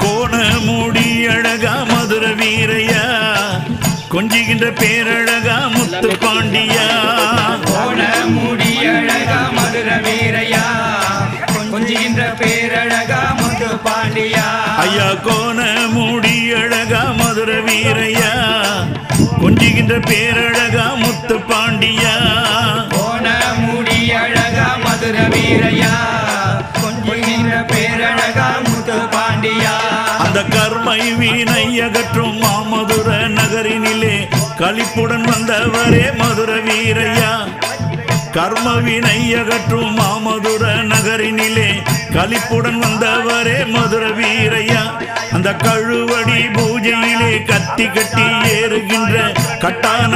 கோணமூடி அழகா மதுர வீரையா, கொஞ்சுகின்ற பேரழகா முத்து பாண்டியா. கோணமூடி அழகா மதுர வீரையா, கொஞ்சுகின்ற பேரழகா முத்து பாண்டியா. ஐயா கோணமூடி அழகா மதுர வீரையா, கொஞ்சுகின்ற பேரழகா முத்து பாண்டியா. கோணமூடி அழகா மதுர வீரையா, கொஞ்சுகின்ற பேரழகா முத்து பாண்டியா. அந்த கர்மை வீணை அகற்றும் மாமதுர நகரினிலே களிப்புடன் வந்தவரே மதுர வீரையா. கர்ம வினை அகற்றும் மாமதுர நகரினிலே களிப்புடன் வந்தவரே மதுர வீரையா. அந்த கழுவடி பூஜையிலே கத்தி கட்டி ஏறுகின்ற கட்டான